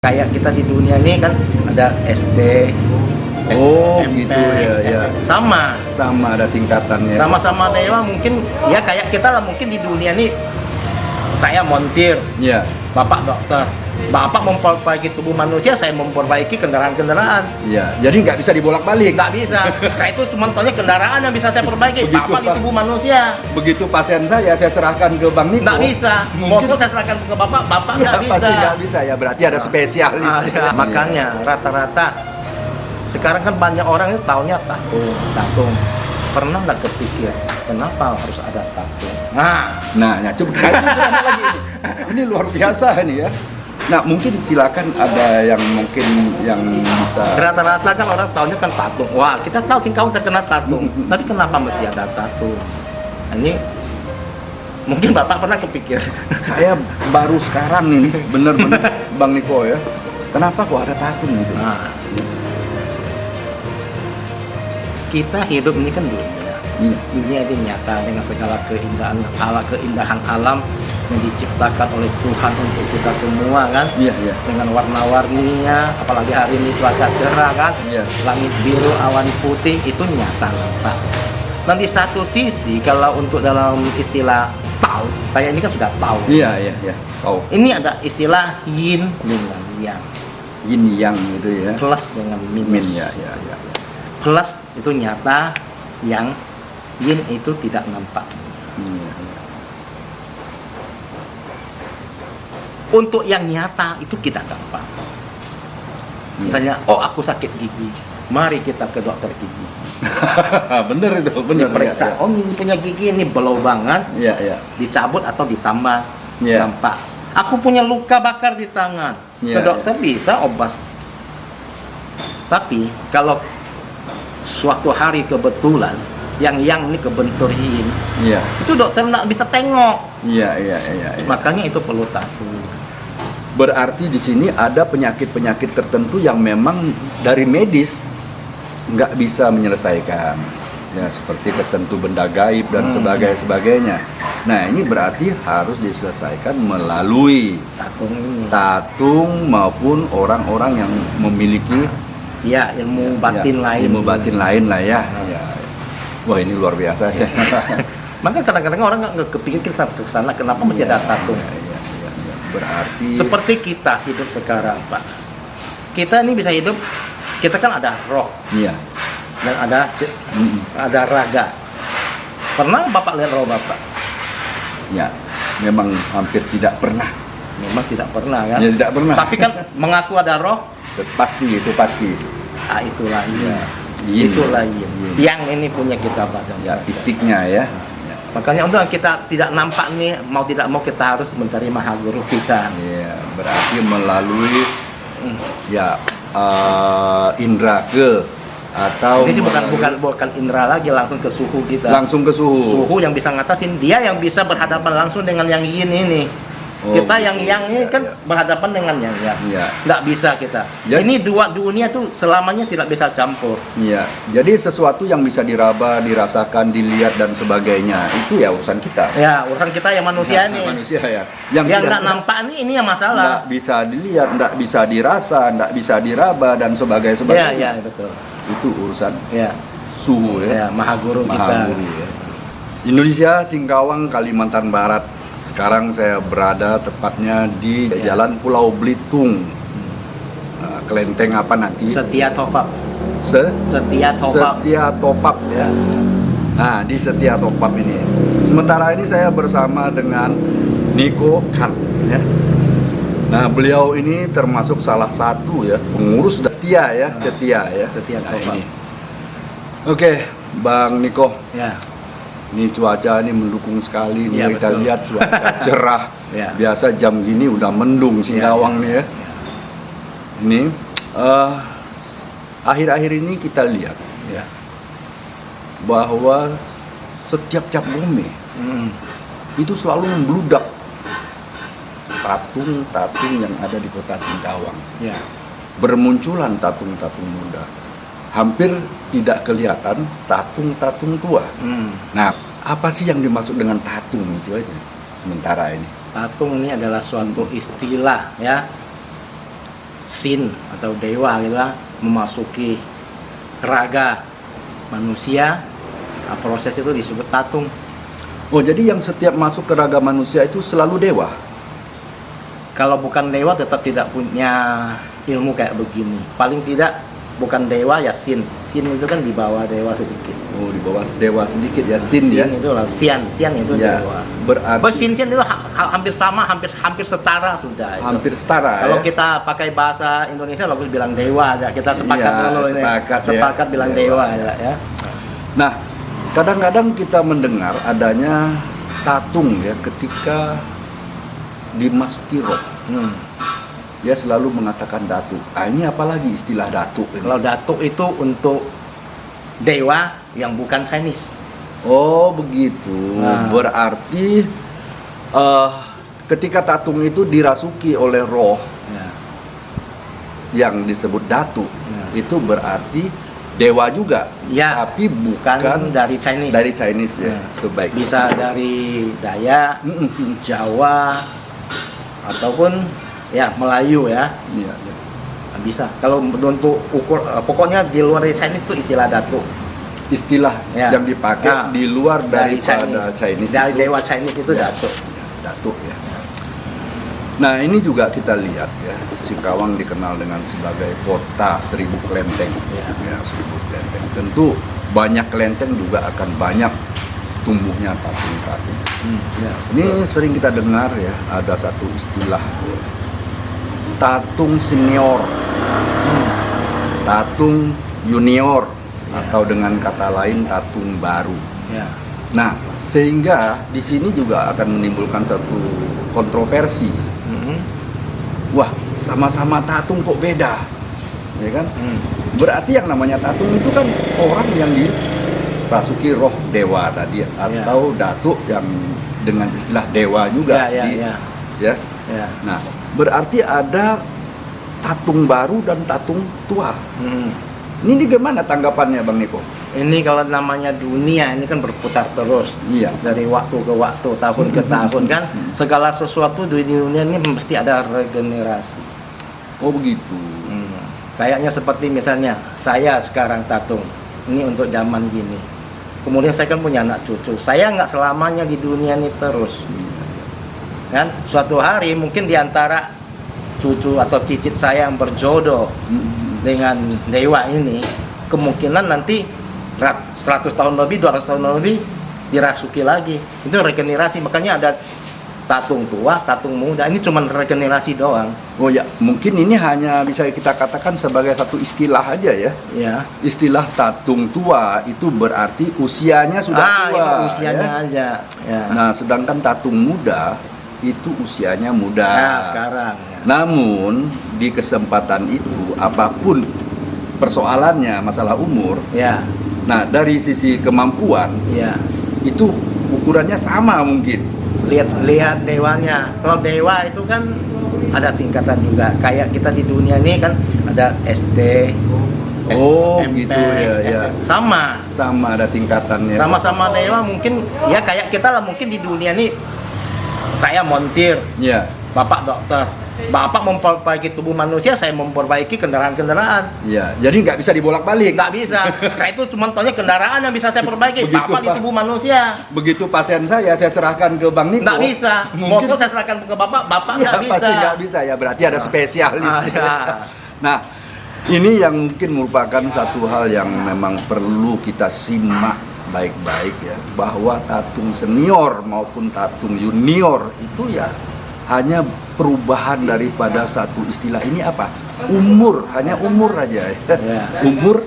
Kayak kita di dunia ini kan ada SD, Oh, SMP, gitu ya. sama Ada tingkatannya. sama-sama dewa mungkin ya kayak kita lah mungkin di dunia ini saya montir, Ya, bapak dokter, bapak memperbaiki tubuh manusia, saya memperbaiki kendaraan-kendaraan. ya. Jadi nggak bisa dibolak-balik. Nggak bisa, saya itu cuma taunya kendaraan yang bisa saya perbaiki, Begitu, bapak di Pak. tubuh manusia. Begitu pasien saya serahkan ke Bang Niko. Nggak bisa, Mungkin- motor saya serahkan ke bapak Ya, nggak bisa. pasti nggak bisa ya. Berarti ada spesialis. Ya, makanya rata-rata sekarang kan banyak orang itu taunya tatung. Pernah nggak kepikir kenapa harus ada tatung? Nah, coba ini lagi ini. Ini luar biasa ini ya. Nah, mungkin silakan ada yang mungkin yang bisa. Rata-rata kan orang taunya kan tatung. Wah, kita tahu Singkawang terkena tatung. Tapi kenapa mesti ada tatung? Nah, ini mungkin Bapak pernah kepikir. Saya baru sekarang nih, bener-bener Bang Niko ya. Kenapa kok ada tatung gitu? Nah, kita hidup ini kan dunia. Iya. Dunia ini nyata dengan segala keindahan alam yang diciptakan oleh Tuhan untuk kita semua kan. Iya, iya. Dengan warna-warninya, apalagi hari ini cuaca cerah kan, Iya. langit biru, awan putih, itu nyata nampak. Dan di satu sisi kalau untuk dalam istilah Tao, kayak ini kan sudah Tao. Iya, iya, iya. Oh, Ini ada istilah Yin dengan Yang, yin yang gitu ya. plus dengan minus. Min ya, ya, ya. Plus itu nyata, yang Yin itu tidak nampak. Iya, iya. Untuk yang nyata itu kita gampang. Misalnya, oh aku sakit gigi, mari kita ke dokter gigi. Bener itu, bener. Diperiksa, Ya, oh ini punya gigi ini belau banget, ya, ya. dicabut atau ditambah, Iya. nampak. Aku punya luka bakar di tangan, ke Iya, dokter bisa obat. Tapi kalau suatu hari kebetulan yang ini kebentur Yin, Iya, itu dokter nggak bisa tengok. iya, iya, iya. Iya. Makanya itu perlu tahu. Berarti di sini ada penyakit-penyakit tertentu yang memang dari medis nggak bisa menyelesaikan, ya seperti kesentuh benda gaib dan sebagainya. Nah, ini berarti harus diselesaikan melalui Tatung ini. tatung maupun orang-orang yang memiliki Ya, ilmu batin ya, lain. ilmu batin lain lah ya. Ya. Wah, ini luar biasa ya. Maka kadang-kadang orang nggak kepikir ke sana, kenapa mesti ada tatung? Ya, ya, ya, ya. Berarti Seperti kita hidup sekarang, Pak. Kita ini bisa hidup, kita kan ada roh iya. dan ada raga. Pernah Bapak lihat roh Bapak? Ya, memang hampir tidak pernah. Memang tidak pernah kan? Ya, tidak pernah. Tapi kan mengaku ada roh, Pasti itu pasti. itulah Yin. Yin. Itulah Yin. Yin. Yang ini punya kita badan. Ya, fisiknya ya. Makanya untuk kita tidak nampak nih, mau tidak mau kita harus mencari maha guru kita. Ya, berarti melalui ya indra ke atau Ini sih bukan melalui- bukan indera lagi, langsung ke suhu kita. langsung ke suhu. Suhu yang bisa ngatasin, dia yang bisa berhadapan langsung dengan yang Yin ini. Oh, Kita gitu. yang ini Ya, kan ya. berhadapan dengan yang Ya. nggak bisa kita. Ya. Ini dua dunia tuh selamanya tidak bisa campur. Iya, jadi sesuatu yang bisa diraba, dirasakan, dilihat dan sebagainya itu ya urusan kita. Ya, urusan kita yang manusia Nah, nih. manusia ya. Yang tidak- nggak nampak ini yang masalah. nggak bisa dilihat, nggak bisa dirasa, nggak bisa diraba dan Ya, sebagainya. ya, betul. Itu urusan Ya, suhu ya. ya, maha guru Maha kita. Guru, ya. Indonesia, Singkawang, Kalimantan Barat. Sekarang saya berada tepatnya di Ya. Jalan Pulau Belitung. Kelenteng apa nanti? Setia Topap. Se Setia Topap. Setia Topap ya. Nah, di Setia Topap ini. Sementara ini saya bersama dengan Niko Khan ya. Nah, beliau ini termasuk salah satu ya pengurus Setia ya, Setia ya. Setia Nah, Topap. ini. Oke, Bang Niko. Ya, Ini cuaca ini mendukung sekali. Ini Iya, kita betul. lihat cuaca cerah. Ya. Biasa jam gini udah mendung Singkawang nih ya. Ini akhir-akhir ini kita lihat Ya. bahwa setiap cap bumi itu selalu membludak tatung-tatung yang ada di kota Singkawang. Ya. Bermunculan tatung-tatung muda. Hampir tidak kelihatan tatung-tatung tua. Nah, apa sih yang dimaksud dengan tatung itu aja sementara ini? Tatung ini adalah suatu istilah ya sin atau dewa gitu lah, memasuki raga manusia. Nah, proses itu disebut tatung. Oh, jadi yang setiap masuk ke raga manusia itu selalu dewa? Kalau bukan dewa tetap tidak punya ilmu kayak begini. Paling tidak bukan dewa ya sin. Sin itu kan di bawah dewa sedikit. Oh, di bawah dewa sedikit ya, sin Sin ya? itu lah, sian itu Ya, dewa. berarti Sin itu hampir sama, hampir setara sudah. Itu. hampir setara Kalau ya? kita pakai bahasa Indonesia bagus bilang dewa aja. Kita sepakat Iya, dulu ini. sepakat ya. Bilang Dewa, dewa ya. Nah, kadang-kadang kita mendengar adanya tatung ya ketika dimasuki roh. Dia selalu mengatakan datu. Ah, ini apalagi istilah datu ini? Kalau datuk itu untuk dewa yang bukan Chinese. Oh, begitu. Nah. Berarti ketika tatung itu dirasuki oleh roh Ya. yang disebut datu, Ya. itu berarti dewa juga. Ya, Tapi bukan bukan dari Chinese. dari Chinese ya. Ya. Itu baik. Bisa dari Dayak, Jawa, ataupun ya Melayu ya. Iya, iya. Nah, bisa. Kalau untuk pokoknya di luar dari Chinese itu istilah datuk. Istilah Ya. yang dipakai Nah, di luar dari daripada Chinese dari itu dewa Chinese itu Ya. datuk. Datuk ya. Nah, ini juga kita lihat ya, Singkawang dikenal dengan sebagai kota 1000 kelenteng. Ya. Ya, 1000 kelenteng. Tentu banyak kelenteng juga akan banyak tumbuhnya tatung-tatung. Ya. Ini sering kita dengar ya, ada satu istilah tatung senior, tatung junior, atau dengan kata lain tatung baru. Ya. Nah, sehingga di sini juga akan menimbulkan satu kontroversi. Wah, sama-sama tatung kok beda, ya kan? Berarti yang namanya tatung itu kan orang yang dirasuki roh dewa tadi, atau datuk yang dengan istilah dewa juga. Ya. Ya. Nah, berarti ada tatung baru dan tatung tua. Ini gimana tanggapannya, Bang Niko? Ini kalau namanya dunia ini kan berputar terus. Iya. Dari waktu ke waktu, tahun ke tahun kan. Segala sesuatu di dunia ini mesti ada regenerasi. Oh, begitu. Kayaknya seperti misalnya saya sekarang tatung. Ini untuk zaman gini. Kemudian saya kan punya anak cucu. Saya nggak selamanya di dunia ini terus. Kan? Suatu hari mungkin di antara cucu atau cicit saya yang berjodoh dengan dewa ini, kemungkinan nanti 100 tahun lebih, 200 tahun lebih dirasuki lagi. Itu regenerasi, makanya ada tatung tua, tatung muda. Ini cuma regenerasi doang. Oh ya, mungkin ini hanya bisa kita katakan sebagai satu istilah aja ya. Ya. Istilah tatung tua itu berarti usianya sudah tua. Itu usianya ya. aja. Ya. Nah, sedangkan tatung muda itu usianya muda. Nah, sekarang. Ya. Namun di kesempatan itu apapun persoalannya masalah umur. Ya. Nah, dari sisi kemampuan Ya. itu ukurannya sama mungkin. Lihat dewanya. Kalau dewa itu kan ada tingkatan juga. Kayak kita di dunia ini kan ada SD, Oh, SMP, gitu ya. Sama. Sama ada tingkatannya. Sama-sama dewa mungkin ya kayak kita lah, mungkin di dunia ini saya montir, Ya. bapak dokter, bapak memperbaiki tubuh manusia, saya memperbaiki kendaraan-kendaraan. Ya, jadi nggak bisa dibolak-balik. Nggak bisa, saya itu cuma taunya kendaraan yang bisa saya perbaiki. Begitu, Bapak di Pak. tubuh manusia Begitu pasien saya serahkan ke Bang Niko. nggak bisa. Mungkin Motor saya serahkan ke bapak ya, nggak bisa. pasti nggak bisa ya. Berarti ada spesialis. Ya. Nah, ini yang mungkin merupakan satu hal yang memang perlu kita simak baik-baik ya, bahwa tatung senior maupun tatung junior itu ya hanya perubahan daripada satu istilah ini apa? Umur, hanya umur aja. Ya. Umur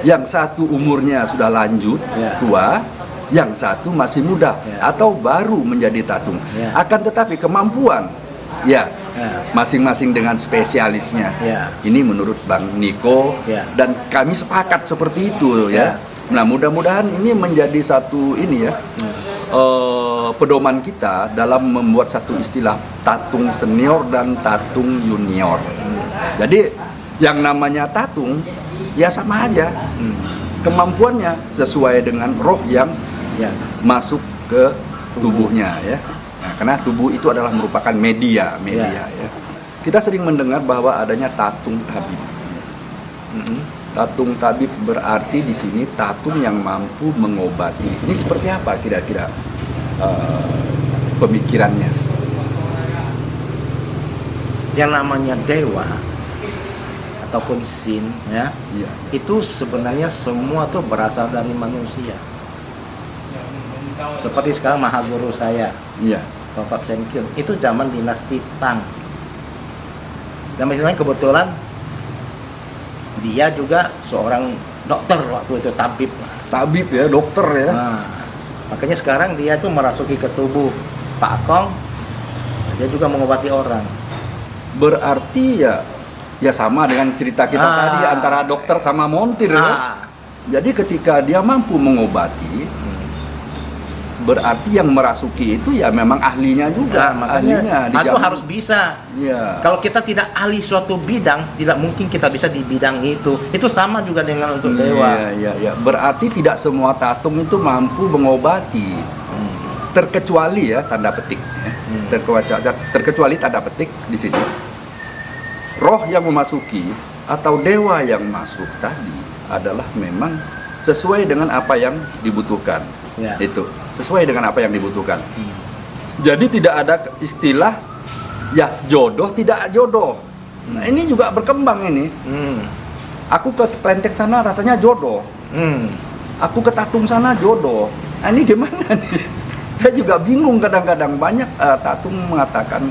yang satu umurnya sudah lanjut, Ya. tua, yang satu masih muda Ya. atau baru menjadi tatung. Ya. Akan tetapi kemampuan ya Ya. masing-masing dengan spesialisnya. Ya. Ini menurut Bang Niko Ya. dan kami sepakat seperti itu ya. Nah, mudah-mudahan ini menjadi satu ini ya pedoman kita dalam membuat satu istilah tatung senior dan tatung junior. Jadi yang namanya tatung ya sama aja. Kemampuannya sesuai dengan roh yang Ya. masuk ke tubuhnya ya. Nah, karena tubuh itu adalah merupakan media ya. kita sering mendengar bahwa adanya tatung tabib. Tatung tabib berarti di sini tatung yang mampu mengobati. Ini seperti apa kira-kira pemikirannya? Yang namanya dewa ataupun sin, ya, Iya. itu sebenarnya semua tuh berasal dari manusia. Seperti sekarang Mahaguru saya, Iya. Bapak Senkyun, itu zaman dinasti Tang. Dan misalnya kebetulan dia juga seorang dokter waktu itu, tabib. Tabib ya, dokter ya. Nah, makanya sekarang dia tuh merasuki ke tubuh Pak Kong, dia juga mengobati orang. Berarti ya sama dengan cerita kita tadi antara dokter sama montir ya. Ah, Jadi ketika dia mampu mengobati, berarti yang merasuki itu ya memang ahlinya juga. nah, makanya itu dijamin. harus bisa. Iya. Kalau kita tidak ahli suatu bidang, tidak mungkin kita bisa di bidang itu. Itu sama juga dengan untuk dewa. Iya. Berarti tidak semua tatung itu mampu mengobati. Terkecuali ya tanda petik. Terkecuali tanda petik di sini. Roh yang memasuki atau dewa yang masuk tadi adalah memang sesuai dengan apa yang dibutuhkan. Ya. Itu sesuai dengan apa yang dibutuhkan. Jadi tidak ada istilah ya jodoh tidak jodoh. Nah, ini juga berkembang ini. Aku ke Klenteng sana rasanya jodoh. Aku ke Tatung sana jodoh. Nah, ini gimana nih? Saya juga bingung kadang-kadang. Banyak Tatung mengatakan,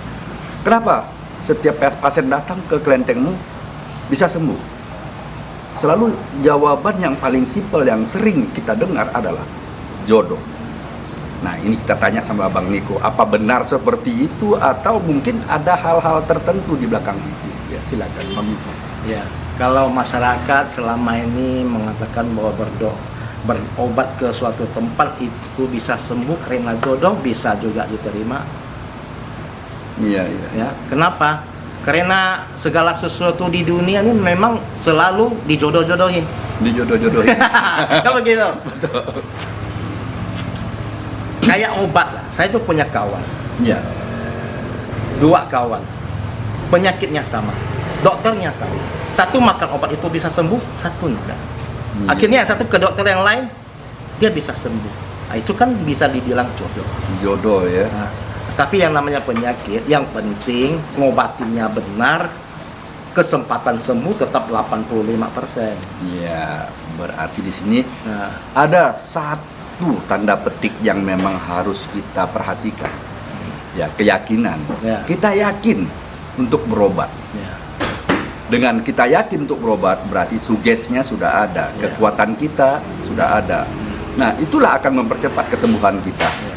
kenapa setiap pasien datang ke Klentengmu bisa sembuh? Selalu jawaban yang paling simpel yang sering kita dengar adalah jodoh. Nah, ini kita tanya sama Bang Niko, apa benar seperti itu atau mungkin ada hal-hal tertentu di belakang itu? Ya, silakan Bang Niko. Ya, kalau masyarakat selama ini mengatakan bahwa berobat ke suatu tempat itu bisa sembuh karena jodoh, bisa juga diterima. Iya. Ya, kenapa? Karena segala sesuatu di dunia ini memang selalu dijodoh-jodohin. Dijodoh-jodohin. Kalau gitu. Kayak obat lah. Saya tuh punya kawan, Iya. 2 kawan. Penyakitnya sama, dokternya sama. Satu makan obat itu bisa sembuh, satu enggak. Akhirnya yang satu ke dokter yang lain, dia bisa sembuh. Nah, itu kan bisa dibilang jodoh. Jodoh ya. Nah, tapi yang namanya penyakit, yang penting ngobatinnya benar, kesempatan sembuh tetap 85%. Iya, berarti di sini Nah, ada satu tanda petik yang memang harus kita perhatikan. Ya, keyakinan. Ya. Kita yakin untuk berobat. ya, Dengan kita yakin untuk berobat, berarti sugesnya sudah ada, Ya. kekuatan kita sudah ada. Nah, itulah akan mempercepat kesembuhan kita. ya.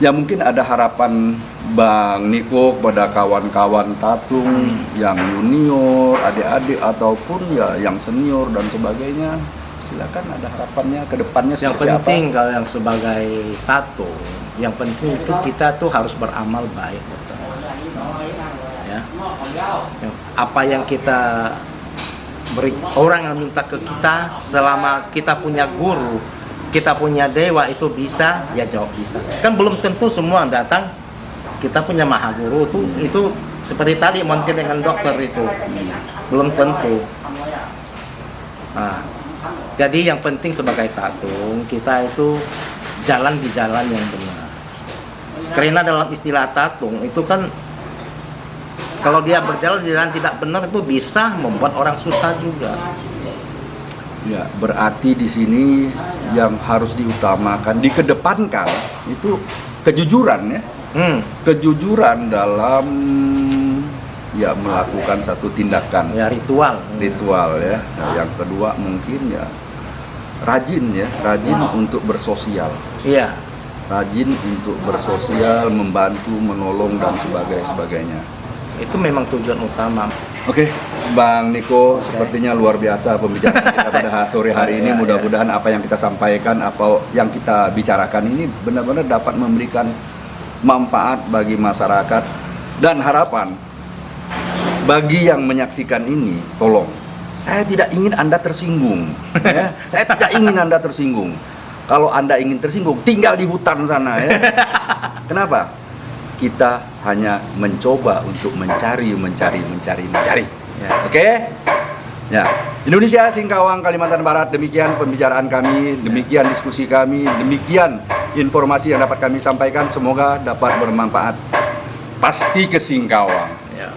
Ya, mungkin ada harapan Bang Niko kepada kawan-kawan tatung yang junior, adik-adik ataupun ya yang senior dan sebagainya. Silakan, ada harapannya ke depannya Yang seperti penting apa? kalau yang sebagai tato, yang penting itu kita tuh harus beramal baik. Ya. Apa yang kita beri, orang yang minta ke kita, selama kita punya guru, kita punya dewa, itu bisa, ya jawab bisa. Kan belum tentu semua datang. Kita punya mahaguru itu seperti tadi mungkin dengan dokter itu belum tentu. Nah, jadi yang penting sebagai tatung kita itu jalan di jalan yang benar. Karena dalam istilah tatung itu kan kalau dia berjalan di jalan tidak benar itu bisa membuat orang susah juga. Ya, berarti di sini yang harus diutamakan, dikedepankan itu kejujuran ya. Kejujuran dalam ya melakukan satu tindakan Ya, ritual. ya. Nah, yang kedua mungkin ya rajin untuk bersosial. Iya. Rajin untuk bersosial, membantu, menolong dan sebagainya. Itu memang tujuan utama. Oke, Bang Niko, sepertinya luar biasa pembicaraan kita pada sore hari ini. Mudah-mudahan apa yang kita sampaikan, apa yang kita bicarakan ini benar-benar dapat memberikan manfaat bagi masyarakat dan harapan bagi yang menyaksikan ini. Tolong, saya tidak ingin Anda tersinggung. Ya. Saya tidak ingin Anda tersinggung. Kalau Anda ingin tersinggung, tinggal di hutan sana ya. Kenapa? kita hanya mencoba untuk mencari. Ya. Oke? Ya, Indonesia Singkawang Kalimantan Barat, demikian pembicaraan kami, demikian diskusi kami, demikian informasi yang dapat kami sampaikan, semoga dapat bermanfaat. Pasti ke Singkawang. Ya.